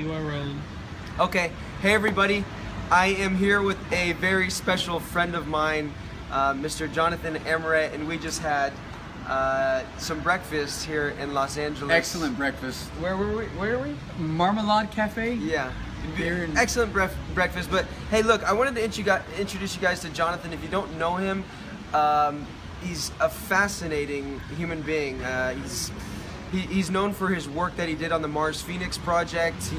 you are rolling. Okay, hey everybody. I am here with a very special friend of mine, Mr. Jonathan Amaret, and we just had some breakfast here in Los Angeles. Excellent breakfast. Where were we? Where are we? Marmalade Cafe? Yeah. Excellent breakfast. But hey, look, I wanted to introduce you guys to Jonathan. If you don't know him, he's a fascinating human being. He's known for his work that he did on the Mars Phoenix project.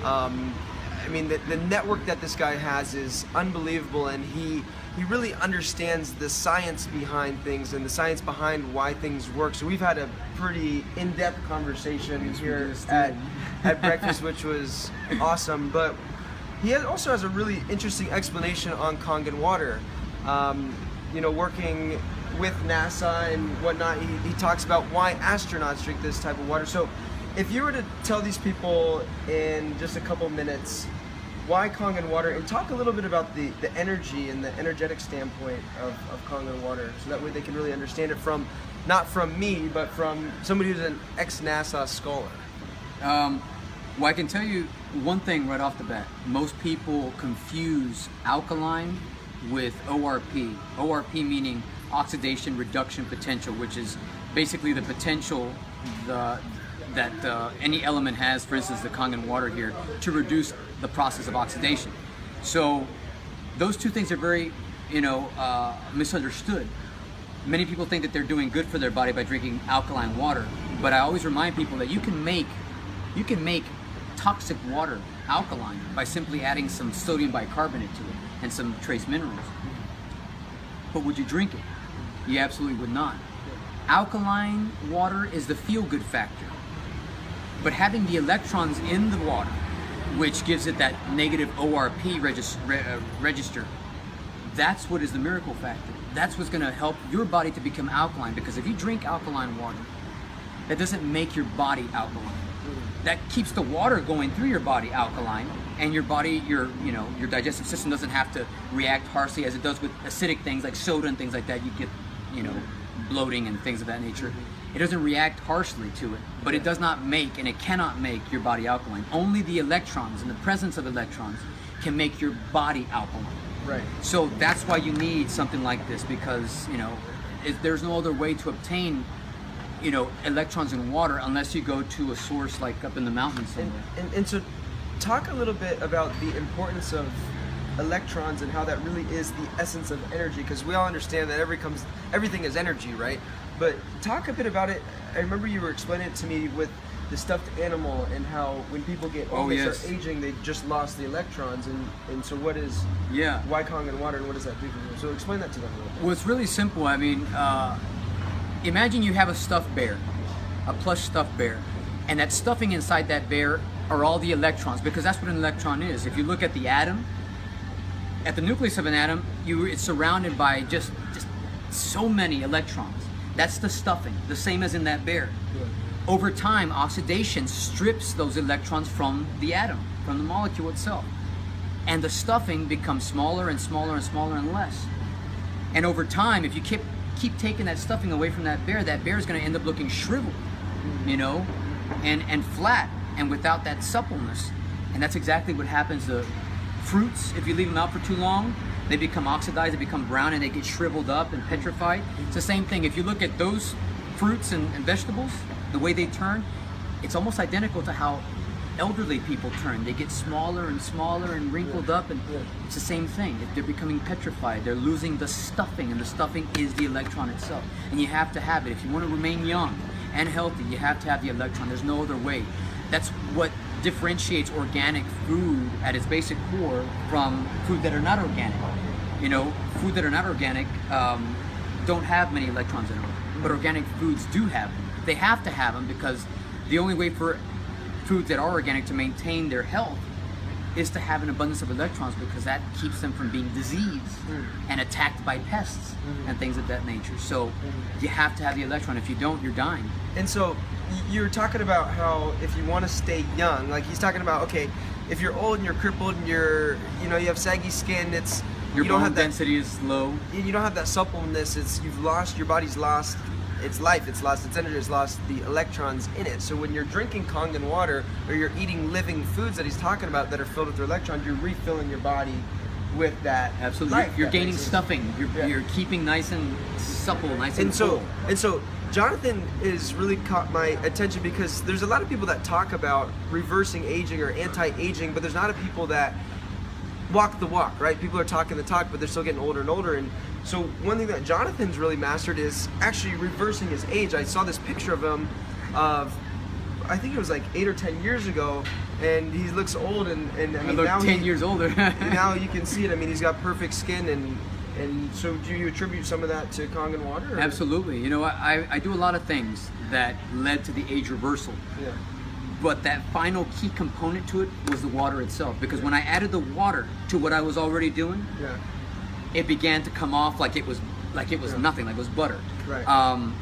I mean, the network that this guy has is unbelievable, and he really understands the science behind things and the science behind why things work. So we've had a pretty in-depth conversation here at breakfast, which was awesome. But he also has a really interesting explanation on Kangen Water. You know, working with NASA and whatnot, he talks about why astronauts drink this type of water. So if you were to tell these people in just a couple minutes why Kangen Water, and talk a little bit about the energy and the energetic standpoint of Kangen Water, so that way they can really understand it from, not from me, but from somebody who's an ex-NASA scholar. Well, I can tell you one thing right off the bat. Most people confuse alkaline with ORP. ORP meaning oxidation reduction potential, which is basically the potential that any element has, for instance the Kangen water here, to reduce the process of oxidation. So those two things are very, misunderstood. Many people think that they're doing good for their body by drinking alkaline water, but I always remind people that you can make toxic water alkaline by simply adding some sodium bicarbonate to it and some trace minerals. But would you drink it? You absolutely would not. Alkaline water is the feel-good factor. But having the electrons in the water, which gives it that negative ORP register, that's what is the miracle factor. That's what's going to help your body to become alkaline. Because if you drink alkaline water, that doesn't make your body alkaline. That keeps the water going through your body alkaline, and your body, your digestive system doesn't have to react harshly as it does with acidic things like soda and things like that. You get, bloating and things of that nature. It doesn't react harshly to it, but it does not make, and it cannot make your body alkaline. Only the electrons and the presence of electrons can make your body alkaline. Right. So that's why you need something like this, because there's no other way to obtain electrons in water unless you go to a source like up in the mountains somewhere. And so talk a little bit about the importance of electrons and how that really is the essence of energy, because we all understand that everything is energy, right? But talk a bit about it. I remember you were explaining it to me with the stuffed animal and how when people get old, they start aging, they just lost the electrons, and so why Kangen Water, and what does that do for them? So explain that to them a little bit. Well, it's really simple. I mean, imagine you have a stuffed bear, a plush stuffed bear, and that stuffing inside that bear are all the electrons, because that's what an electron is. If you look at the atom, at the nucleus of an atom, it's surrounded by just so many electrons. That's the stuffing, the same as in that bear. Yeah. Over time, oxidation strips those electrons from the atom, from the molecule itself. And the stuffing becomes smaller and smaller and smaller and less. And over time, if you keep taking that stuffing away from that bear is going to end up looking shriveled, and flat, and without that suppleness. And that's exactly what happens to fruits. If you leave them out for too long, they become oxidized, they become brown, and they get shriveled up and petrified. It's the same thing. If you look at those fruits and vegetables, the way they turn, it's almost identical to how elderly people turn. They get smaller and smaller and wrinkled up, and it's the same thing. If they're becoming petrified, they're losing the stuffing, and the stuffing is the electron itself. And you have to have it. If you want to remain young and healthy, you have to have the electron. There's no other way. That's what differentiates organic food at its basic core from food that are not organic. Food that are not organic don't have many electrons in them, but organic foods do have them. They have to have them, because the only way for foods that are organic to maintain their health is to have an abundance of electrons, because that keeps them from being diseased and attacked by pests and things of that nature. So you have to have the electron. If you don't, you're dying. And so you're talking about how if you want to stay young, like he's talking about, okay, if you're old and you're crippled and you have saggy skin, your bone density is low. You don't have that suppleness. Your body's lost its life, it's lost its energy, it's lost the electrons in it. So when you're drinking Kangen water, or you're eating living foods that he's talking about that are filled with their electrons, you're refilling your body with that. Absolutely. life. You're gaining stuffing. You're keeping nice and supple, nice and full. And so Jonathan is really caught my attention because there's a lot of people that talk about reversing aging or anti-aging, but there's not a people that walk the walk, right? People are talking the talk, but they're still getting older and older. And so one thing that Jonathan's really mastered is actually reversing his age. I saw this picture of him of, I think it was like 8 or 10 years ago, and he looks old, and I mean, look now 10 years older. now you can see it. I mean, he's got perfect skin, and so do you attribute some of that to Kangen water? Or? Absolutely. You know, I do a lot of things that led to the age reversal. Yeah. But that final key component to it was the water itself. Because when I added the water to what I was already doing, it began to come off like it was nothing, like it was butter. Right.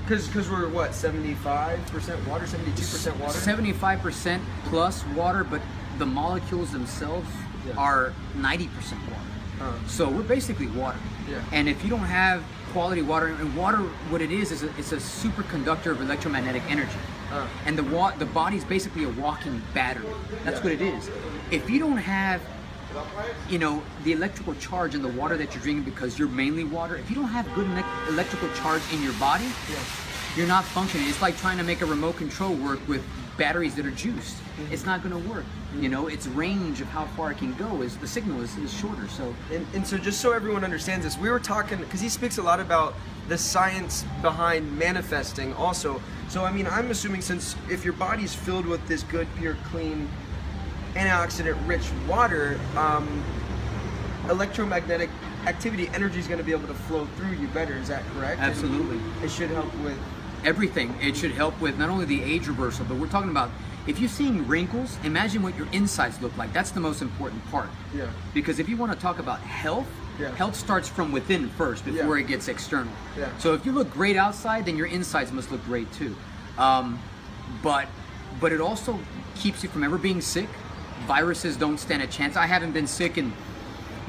Because we're what, 75% water, 72% water? 75% plus water, but the molecules themselves are 90% water. So we're basically water. Yeah. And if you don't have quality water, and water, what it is it's a superconductor of electromagnetic energy. And the body's basically a walking battery. That's what it is. If you don't have, you know, the electrical charge in the water that you're drinking, because you're mainly water, if you don't have good electrical charge in your body, you're not functioning. It's like trying to make a remote control work with batteries that are juiced. It's not going to work. You know, its range of how far it can go is, the signal is shorter. So and so just so everyone understands this, we were talking, because he speaks a lot about the science behind manifesting also. So I mean, I'm assuming, since if your body's filled with this good, pure, clean, antioxidant-rich water, electromagnetic activity, energy is going to be able to flow through you better. Is that correct? Absolutely. And it should help with everything. It should help with not only the age reversal, but we're talking about, if you're seeing wrinkles, imagine what your insides look like. That's the most important part. Yeah. Because if you want to talk about health, health starts from within first before it gets external. Yeah. So if you look great outside, then your insides must look great too. But it also keeps you from ever being sick. Viruses don't stand a chance. I haven't been sick in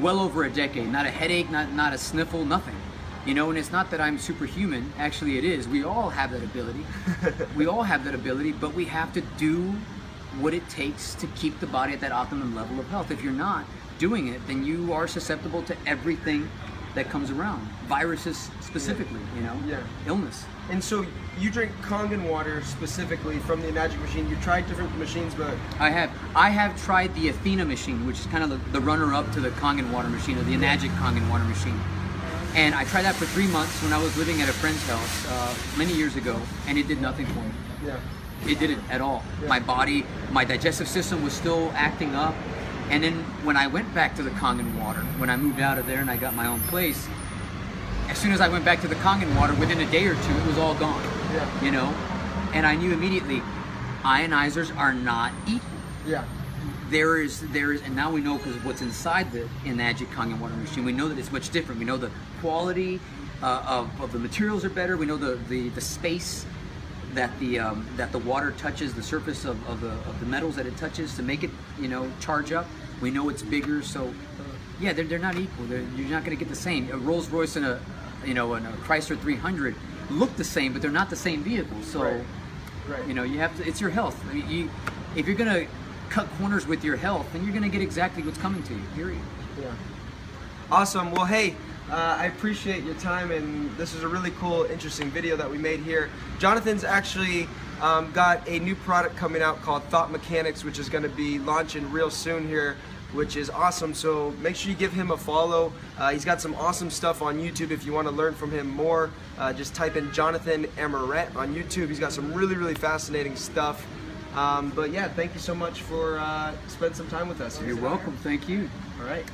well over a decade. Not a headache, not a sniffle, nothing. You know, and it's not that I'm superhuman. Actually, it is. We all have that ability. We all have that ability, but we have to do what it takes to keep the body at that optimum level of health. If you're not doing it, then you are susceptible to everything that comes around. Viruses specifically, you know, illness. And so you drink Kangen water specifically from the Enagic machine. You tried different machines, but I have tried the Athena machine, which is kind of the runner-up to the Kangen water machine, or the Enagic Kangen water machine. And I tried that for 3 months when I was living at a friend's house many years ago, and it did nothing for me. Yeah. It didn't at all. Yeah. My body, my digestive system was still acting up. And then when I went back to the Kangen water, when I moved out of there and I got my own place, as soon as I went back to the Kangen water, within a day or two, it was all gone. Yeah. You know? And I knew immediately, ionizers are not equal. Yeah. There is, and now we know, because of what's inside the Enagic Kangen water machine, we know that it's much different. We know the quality of the materials are better. We know the space that the water touches, the surface of the metals that it touches to make it, you know, charge up. We know it's bigger. So yeah, they're not equal. You're not going to get the same. A Rolls Royce and a Chrysler 300 look the same, but they're not the same vehicle. So right. You know, you have to. It's your health. I mean, if you're going to cut corners with your health, then you're going to get exactly what's coming to you, period. Yeah. Awesome. Well, hey, I appreciate your time, and this is a really cool, interesting video that we made here. Jonathan's actually got a new product coming out called Thought Mechanics, which is going to be launching real soon here, which is awesome. So make sure you give him a follow. He's got some awesome stuff on YouTube if you want to learn from him more. Just type in Jonathan Amaret on YouTube. He's got some really, really fascinating stuff. But yeah, thank you so much for spending some time with us. You're welcome. Thank you. All right.